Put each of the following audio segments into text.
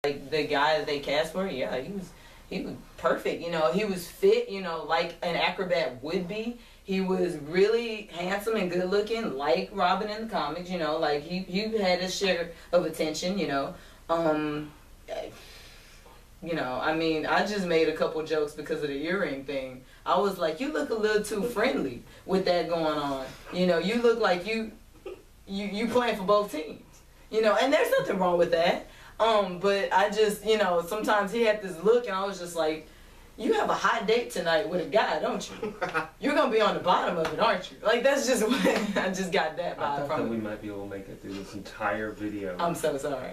Like the guy that they cast for, yeah, he was perfect. You know, he was fit. You know, like an acrobat would be. He was really handsome and good looking, like Robin in the comics. You know, like he had his share of attention. You know, I mean, I just made a couple jokes because of the earring thing. I was like, you look a little too friendly with that going on. You know, you look like you playing for both teams. You know, and there's nothing wrong with that. But I just, you know, sometimes he had this look and I was just like, you have a hot date tonight with a guy, don't you? You're going to be on the bottom of it, aren't you? Like, that's just what I just got that vibe from it. We might be able to make it through this entire video. I'm so sorry.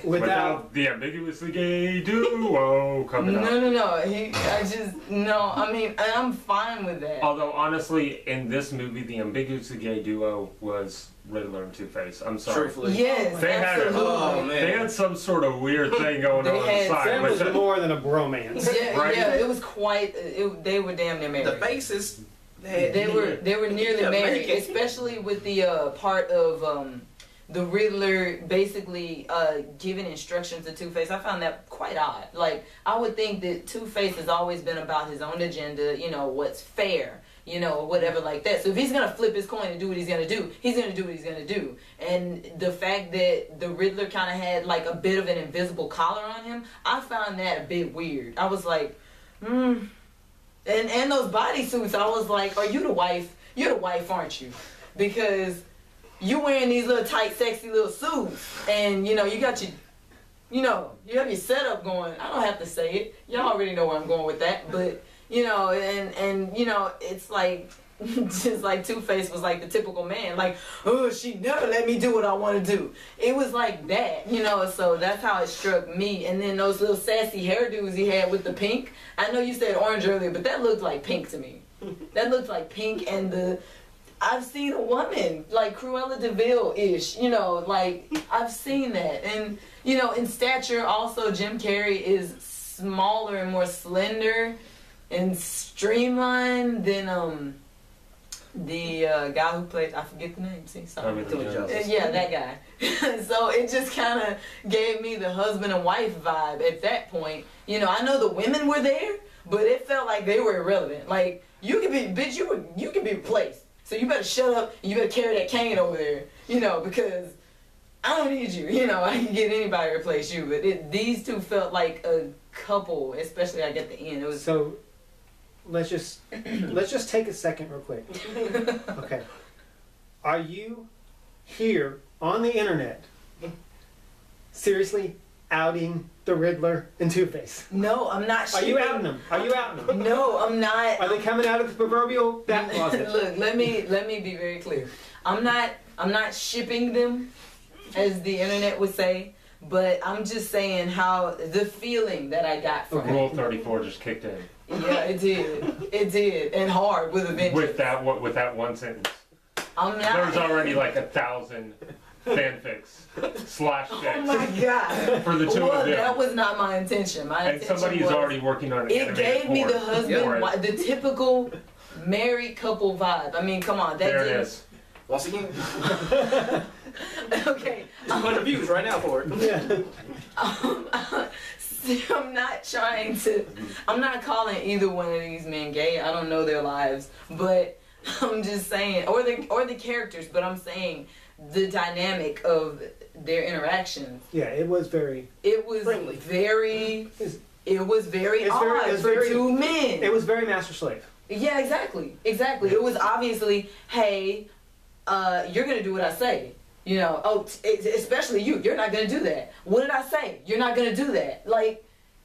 Without the ambiguously gay duo coming up. No. I mean, I'm fine with that. Although, honestly, in this movie, the ambiguously gay duo was Riddler and Two-Face. I'm sorry. Truthfully. Yes, absolutely. They had some sort of weird thing going on the side. That was more than a bromance. Yeah, right? Yeah, it was quite. They were damn near married. The faces. They were nearly married, especially with the part of the Riddler basically giving instructions to Two-Face. I found that quite odd. Like, I would think that Two-Face has always been about his own agenda, you know, what's fair, you know, or whatever like that. So if he's going to flip his coin and do what he's going to do, he's going to do what he's going to do. And the fact that the Riddler kind of had like a bit of an invisible collar on him, I found that a bit weird. I was like, And those bodysuits, I was like, are you the wife? You're the wife, aren't you? Because you wearing these little tight, sexy little suits, and you know you got your, you know, you have your setup going. I don't have to say it. Y'all already know where I'm going with that. But you know, and you know, it's like just like Two-Face was like the typical man. Like, oh, she never let me do what I want to do. It was like that, you know. So that's how it struck me. And then those little sassy hairdos he had with the pink. I know you said orange earlier, but that looked like pink to me. That looked like pink, and I've seen a woman like Cruella de Vil-ish, you know, like I've seen that. And, you know, in stature also Jim Carrey is smaller and more slender and streamlined than the guy who played, I forget the name, see, sorry. Yeah, that guy. So it just kind of gave me the husband and wife vibe at that point. You know, I know the women were there, but it felt like they were irrelevant. Like, you could be, bitch, you can be replaced. So you better shut up and you better carry that cane over there, you know, because I don't need you. You know, I can get anybody to replace you. But these two felt like a couple, especially like at the end. It was so let's just take a second real quick. Okay. Are you here on the internet seriously outing the Riddler and Two-Face? No, I'm not. Are you outing them? Are you outing them? No, I'm not. Are they coming out of the proverbial back closet? Look, let me be very clear. I'm not shipping them, as the internet would say, but I'm just saying how the feeling that I got from Rule 34 just kicked in. Yeah, it did. It did, and hard with a vengeance. With that one sentence. I'm not. There's already like 1,000 fanfics slash fics. Oh my god! For the two of them. That was not my intention. My intention and somebody's already working on it. It gave me the husband, the typical married couple vibe. I mean, come on, that there did. It is. Once again. Okay. 200 views right now for it. Yeah. I'm not trying to. I'm not calling either one of these men gay. I don't know their lives, but I'm just saying, or the characters. But I'm saying the dynamic of their interactions. Yeah, it was very. It was friendly. Very. It was very odd for two men. It was very master slave. Yeah, exactly. It was obviously, hey, you're gonna do what I say. You know, oh, especially you. You're not gonna do that. What did I say? You're not gonna do that. Like,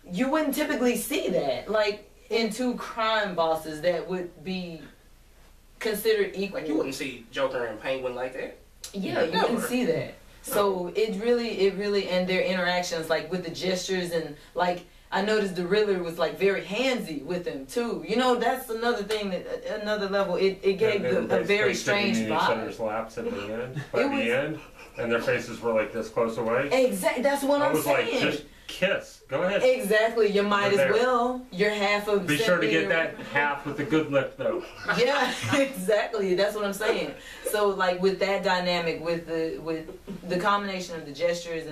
you wouldn't typically see that. Like, in two crime bosses that would be considered equal. Like, you wouldn't see Joker and Penguin like that. Yeah, you wouldn't see that. So it really, and their interactions, like with the gestures and like. I noticed the Riddler was like very handsy with him too. You know, that's another thing, another level. It gave a very strange vibe. Each other's laps at the end, by the end, and their faces were like this close away. Exactly, that's what I'm saying. I was like, just kiss. Go ahead. Exactly, you might as well. You're half of. Be sure to get that half with a good lip though. Yeah, exactly. That's what I'm saying. So like with that dynamic, with the combination of the gestures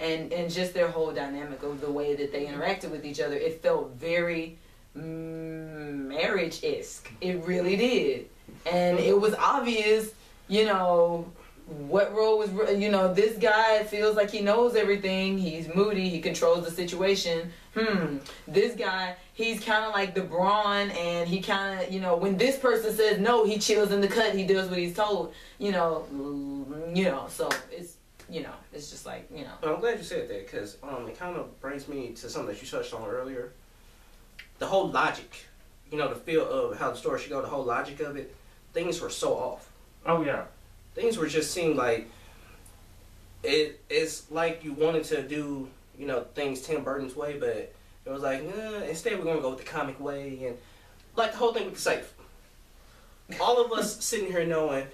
and just their whole dynamic of the way that they interacted with each other. It felt very marriage-esque. It really did. And it was obvious, you know, what role was, you know, this guy feels like he knows everything. He's moody. He controls the situation. This guy, he's kind of like the Braun, and he kind of, you know, when this person says no, he chills in the cut. He does what he's told. You know. So it's, you know, it's just like, you know. I'm glad you said that, because it kind of brings me to something that you touched on earlier. The whole logic, you know, the feel of how the story should go. The whole logic of it. Things were so off. Oh yeah. Things were just seemed like it's like you wanted to do, you know, things Tim Burton's way, but it was like, instead we're gonna go with the comic way, and like the whole thing with the safe. All of us sitting here knowing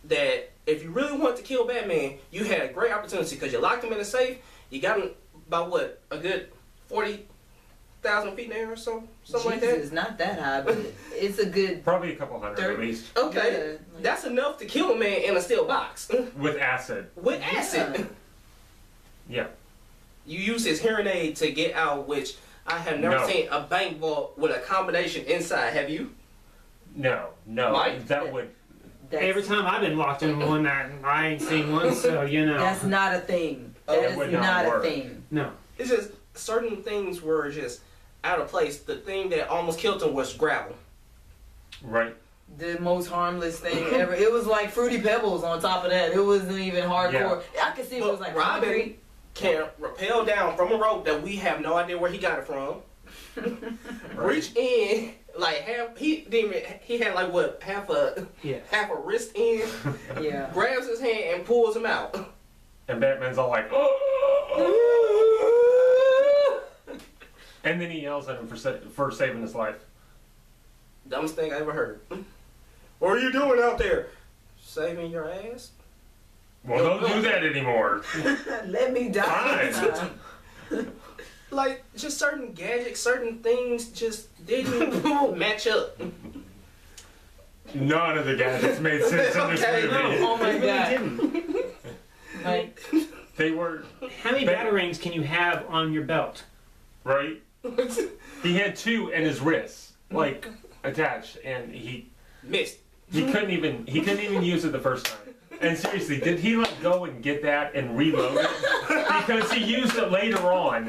that if you really want to kill Batman, you had a great opportunity because you locked him in a safe. You got him about what, a good 40,000 feet in the air or so, something like that. It's not that high, but it's a good. Probably a couple hundred at least. Okay, Yeah. that's enough to kill a man in a steel box With acid. with acid. Yeah. You use his hearing aid to get out, which I have never No. seen a bank vault with a combination inside. Have you? No. Mike? That would. Every time I've been locked in one, I ain't seen one, so you know. That's not a thing. Oh, That it would is not not a work. thing. No. It's just certain things were just out of place. The thing that almost killed him was gravel. Right. The most harmless thing ever. It was like Fruity Pebbles on top of that. It wasn't even hardcore. I could see it was like Robin concrete. can rappel down from a rope that we have no idea where he got it from. Reach in like half. He didn't even. He had like what, half a wrist in. Yeah. Grabs his hand and pulls him out. And Batman's all like, and then he yells at him for saving his life. Dumbest thing I ever heard. What are you doing out there? Saving your ass? Well, don't do that anymore. Let me die. Fine. Like, just certain gadgets, certain things just didn't match up. None of the gadgets made sense in this Okay, movie. Oh my It really god. didn't. Like, They were, How many batarangs can you have on your belt? right? He had two in his wrists, like attached, and he Missed. couldn't even use it the first time. And seriously, did he like go and get that and reload it? Because he used it later on.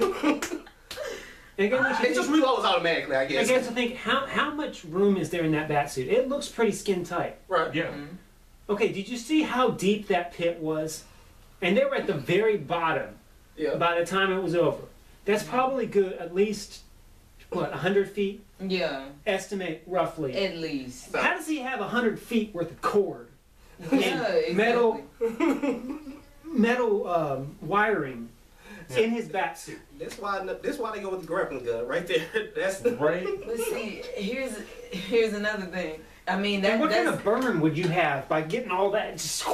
Again, It just reloads automatically, I I guess. guess I think how much room is there in that bat suit? It looks pretty skin tight. Right. Yeah. Okay, did you see how deep that pit was? And they were at the very bottom Yeah. by the time it was over. That's probably good, at least, what, 100 feet? yeah, Estimate roughly. at least. So, How does he have 100 feet worth of cord? Yeah, exactly. Metal wiring in his bat suit. that's why they go with the grappling gun right there. That's Right? But see, here's another thing. I mean, And what kind that's of burn would you have by getting all that? Just...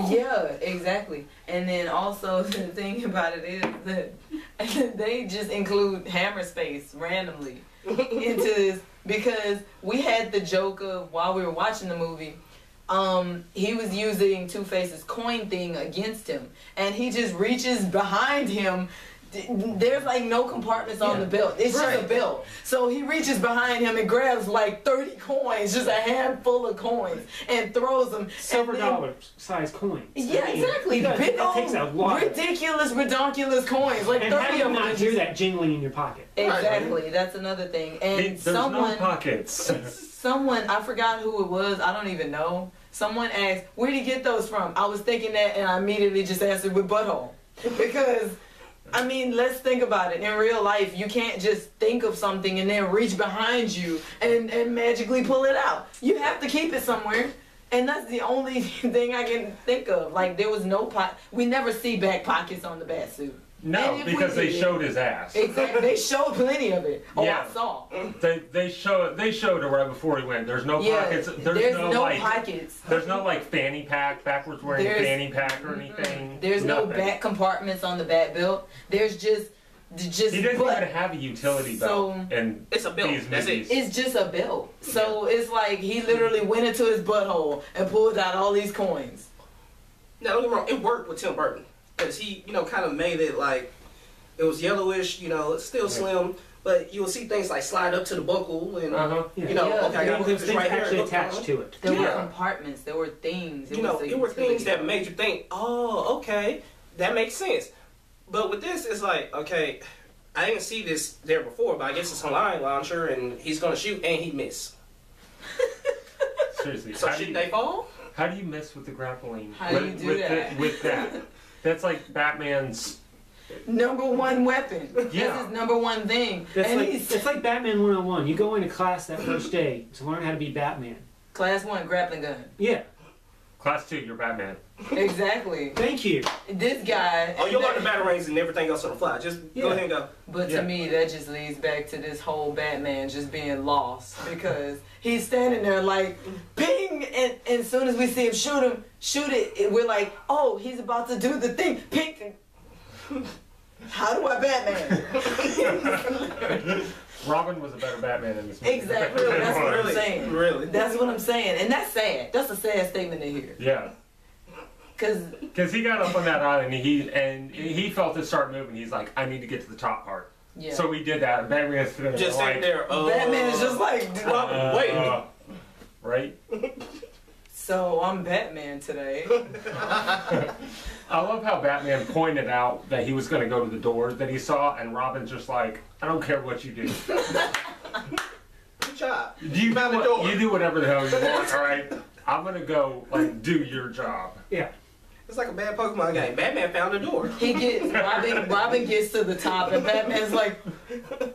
yeah, exactly. And then also the thing about it is that they just include hammer space randomly into this because we had the joke of while we were watching the movie. He was using Two-Face's coin thing against him, and he just reaches behind him. There's like no compartments on the belt. It's just a belt. So he reaches behind him and grabs like 30 coins, just a handful of coins, and throws them. Silver and then- dollar size coins. Yeah, exactly. That Big takes a old, lot. ridiculous, redonkulous coins. Like And how 30 do you of them. not hear that jingling in your pocket? Exactly. That's another thing. And There's no someone, pockets. someone, I forgot who it was. I don't even know. Someone asked, "Where'd he get those from?" I was thinking that, and I immediately just answered with butthole, because. I mean, let's think about it. In real life, you can't just think of something and then reach behind you and magically pull it out. You have to keep it somewhere. And that's the only thing I can think of. Like, there was no we never see back pockets on the bat suit. No, And if we because they did- showed his ass. Exactly. They showed plenty of it. Oh, Yeah. I saw. They showed it right before he went. There's no Yeah, pockets. there's no like pockets. there's no like fanny pack, backwards wearing There's- fanny pack or anything. There's no Nothing. back compartments on the bat belt. There's just He doesn't butt. even have a utility So- belt in It's a belt. these That's movies. it. It's just a belt. So it's like he literally went into his butthole and pulled out all these coins. Now don't get me wrong, it worked with Tim Burton. because he, you know, kind of made it like it was yellowish. You know, it's still slim, but you'll see things like slide up to the buckle, and you know, okay, I gotta put this things right actually here. attached to it. There were compartments. There were things. You know, it were things that made you think, oh, okay, that makes sense. But with this, it's like, okay, I didn't see this there before, but I guess it's a line launcher, and he's gonna shoot, and he missed. Seriously. So shouldn't they fall? How do you miss with the grappling? How do you do that? With that. That's like Batman's #1 weapon. Yeah. That's his #1 thing. That's And like, he's it's like Batman 101. You go into class that first day to learn how to be Batman. Class 1 grappling gun. Yeah. Class 2, you're Batman. Exactly. Thank you. This guy. Oh, you'll learn the batarangs and everything else on the fly. Just go ahead and go. But to me, that just leads back to this whole Batman just being lost because he's standing there like, ping, and as soon as we see him shoot it, we're like, oh, he's about to do the thing, ping. How do I Batman? Robin was a better Batman in this movie. Exactly. That's what I'm saying. Really? That's what I'm saying, and that's sad. That's a sad statement to hear. Yeah. Because he got up on that island and he felt it start moving. He's like, I need to get to the top part. Yeah. So we did that. And Batman is Just sitting there. Batman is just like, wait. Right? So I'm Batman today. I love how Batman pointed out that he was going to go to the door that he saw, and Robin's just like, I don't care what you do. Good job. You found the door. You do whatever the hell you want, all right? I'm going to go, like, do your job. Yeah. It's like a bad Pokemon game. Batman found the door. Robin gets to the top, and Batman's like,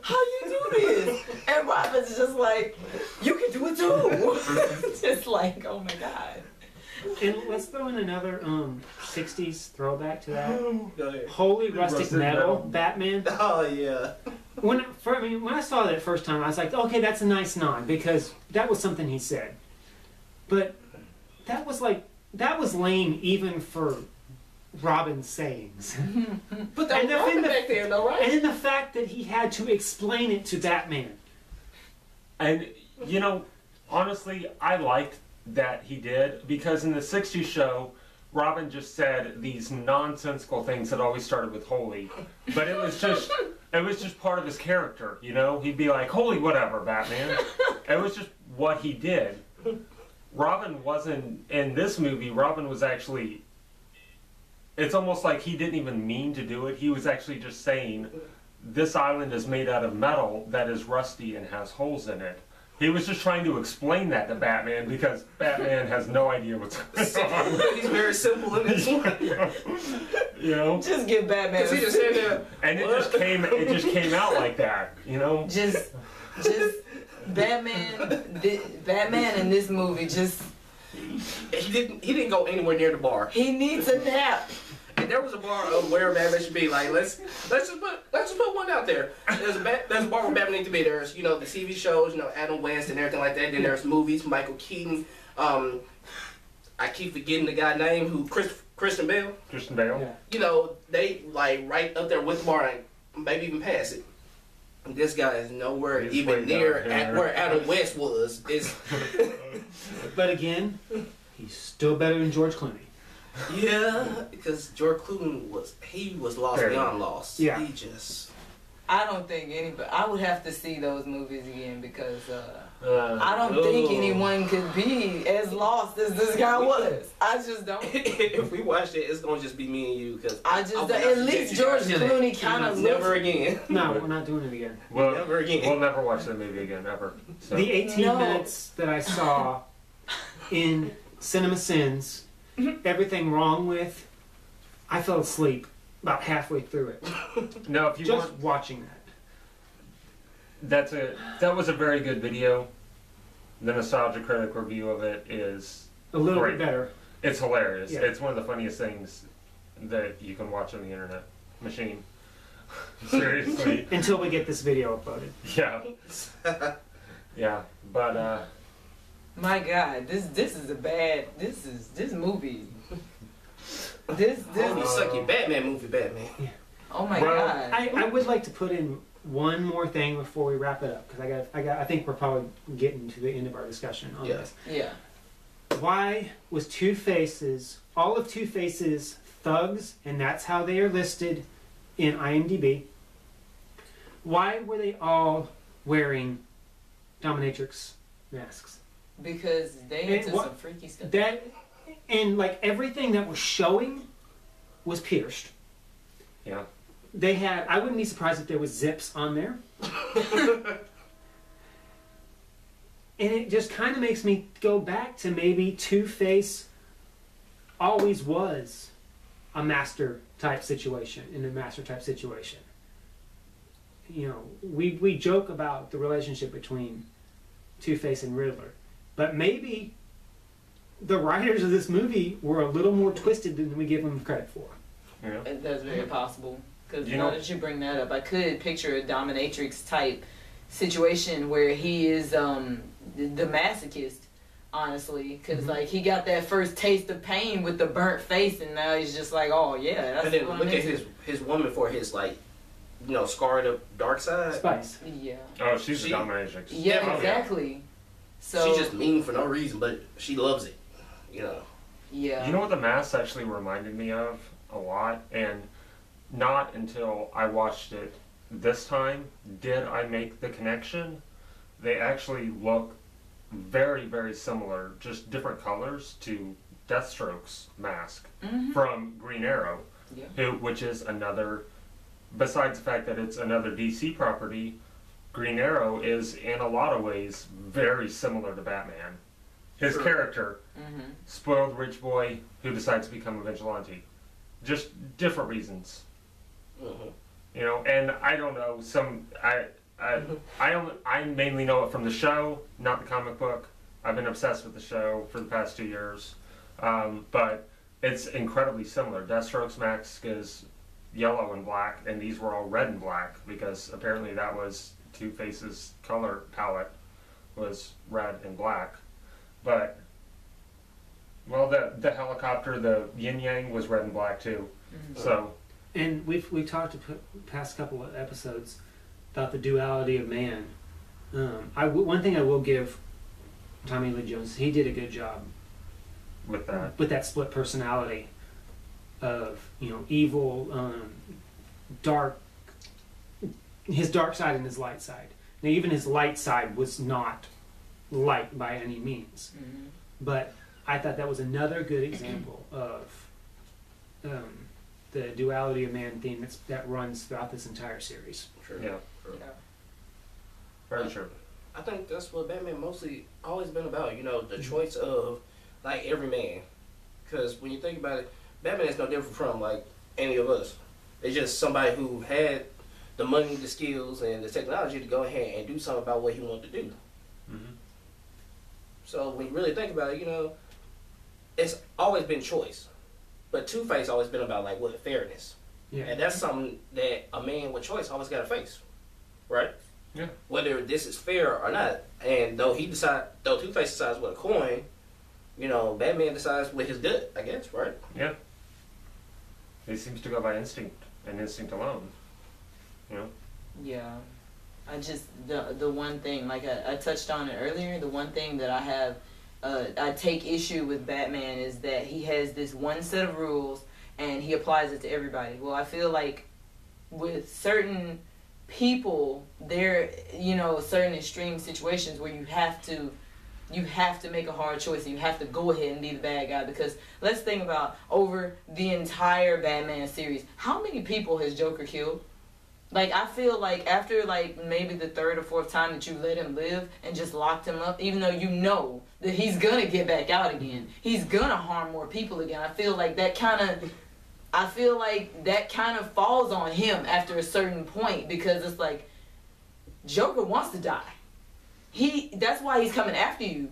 how you do this? And Robin's just like, you can do it too. Just like, oh my God. And let's throw in another 60s throwback to that. Go ahead. Holy Rustic Metal Batman. Oh, yeah. When I saw that first time, I was like, okay, that's a nice nod because that was something he said. But that was lame even for Robin's sayings. But that was Robin back there, though, right? And then the fact that he had to explain it to Batman. And, you know, honestly, I liked that he did, because in the 60s show, Robin just said these nonsensical things that always started with holy. But it was just part of his character, you know? He'd be like, holy whatever, Batman. It was just what he did. Robin wasn't, in this movie, Robin was actually, it's almost like he didn't even mean to do it. He was actually just saying, this island is made out of metal that is rusty and has holes in it. He was just trying to explain that to Batman because Batman has no idea what's going on. He's very simple in this one. You know? Just give Batman. Because he just said that. And it just came out like that, you know? Just Batman in this movie just He didn't go anywhere near the bar. he needs a nap. If there was a bar of where Batman should be, like let's just put one out there. There's a bar where Batman needs to be. There's the TV shows, Adam West and everything like that. Then there's movies, Michael Keaton. I keep forgetting the guy's name Christian Bale. Christian Bale. Yeah. They like right up there with the bar and maybe even past it. This guy is nowhere He's even near at where Adam West was. But again, he's still better than George Clooney. Yeah, because George Clooney was lost beyond lost. Yeah. He just. I don't think anybody. I would have to see those movies again because I don't think anyone could be as lost as this guy was. I just don't. If we watched it, it's gonna just be me and you because at least George Clooney kind of never again. No, we're not doing it again. Never again. We'll never watch that movie again, ever. So. The 18 minutes that I saw in Cinema Sins, everything wrong with, I fell asleep about halfway through it. No, if you just watching that was a very good video. The Nostalgia Critic review of it is a little great. bit better. It's hilarious. Yeah. It's one of the funniest things that you can watch on the internet machine. Seriously. Until we get this video uploaded. Yeah. Yeah, but my God, this is a bad. This movie. This you suck your Batman movie, Batman. Yeah. Oh my God. I would like to put in one more thing before we wrap it up because I think we're probably getting to the end of our discussion on this. Yeah. Why was all of Two-Face's thugs, and that's how they are listed in IMDb. Why were they all wearing dominatrix masks? Because they into some freaky stuff. And like everything that was showing was pierced. Yeah. They had, I wouldn't be surprised if there was zips on there. And it just kind of makes me go back to maybe Two-Face always was a master type situation, in a master type situation. You know, we joke about the relationship between Two-Face and Riddler, but maybe the writers of this movie were a little more twisted than we give them credit for. Yeah. That's very possible. Because now that you bring that up, I could picture a dominatrix type situation where he is the masochist, honestly, because like he got that first taste of pain with the burnt face, and now he's just like, oh yeah, that's. And then look at his woman for his like, you know, scarred up dark side. Spice. Yeah. Oh, she's a dominatrix. Yeah, exactly. So she's just mean for no reason, but she loves it. You know. Yeah. You know what the mask actually reminded me of a lot, and not until I watched it this time did I make the connection. They actually look very, very similar, just different colors, to Deathstroke's mask from Green Arrow, which is another, besides the fact that it's another DC property, Green Arrow is in a lot of ways very similar to Batman. His character, spoiled rich boy who decides to become a vigilante. Just different reasons. You know, and I don't know, I mainly know it from the show, not the comic book. I've been obsessed with the show for the past 2 years. But it's incredibly similar. Deathstroke's mask is yellow and black, and these were all red and black, because apparently that was Two-Face's color palette, was red and black. But, well, the helicopter, the yin-yang, was red and black too. So... And we've talked the past couple of episodes about the duality of man. One thing I will give Tommy Lee Jones, he did a good job with that split personality of, you know, evil, dark, his dark side and his light side. Now even his light side was not light by any means, but I thought that was another good example of the duality of man theme that runs throughout this entire series. True. Yeah. True. Very true. I think that's what Batman mostly always been about, you know, the choice of, like, every man. Because when you think about it, Batman is no different from, like, any of us. It's just somebody who had the money, the skills, and the technology to go ahead and do something about what he wanted to do. So when you really think about it, you know, it's always been choice. But Two-Face always been about, like, what, fairness. Yeah. And that's something that a man with choice always got to face. Right? Yeah. Whether this is fair or not. And though Two-Face decides with a coin, you know, Batman decides with his gut, I guess, right? Yeah. He seems to go by instinct, and instinct alone. You know? Yeah. I just, the one thing, like I touched on it earlier, the one thing that I have, I take issue with Batman is that he has this one set of rules and he applies it to everybody. Well, I feel like with certain people, there, you know, certain extreme situations where you have to make a hard choice and you have to go ahead and be the bad guy, because let's think about over the entire Batman series, how many people has Joker killed? Like, I feel like after, like, maybe the third or fourth time that you let him live and just locked him up, even though you know that he's gonna get back out again, he's gonna harm more people again, I feel like that kind of falls on him after a certain point, because it's like, Joker wants to die. That's why he's coming after you.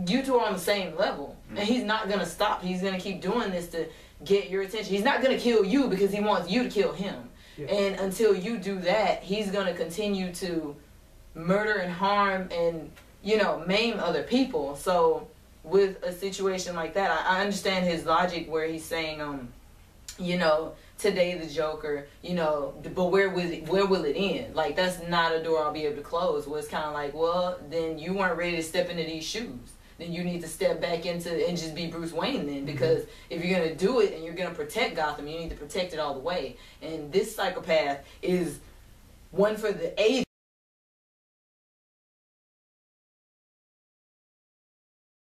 You two are on the same level, and he's not gonna stop. He's gonna keep doing this to get your attention. He's not gonna kill you because he wants you to kill him. Yeah. And until you do that, he's going to continue to murder and harm and, you know, maim other people. So with a situation like that, I understand his logic where he's saying, you know, today the Joker, you know, but where will it end? Like, that's not a door I'll be able to close. Well, it's kind of like, well, then you weren't ready to step into these shoes. then you need to step back into and just be Bruce Wayne then. Because if you're going to do it and you're going to protect Gotham, you need to protect it all the way. And this psychopath is one for the ages.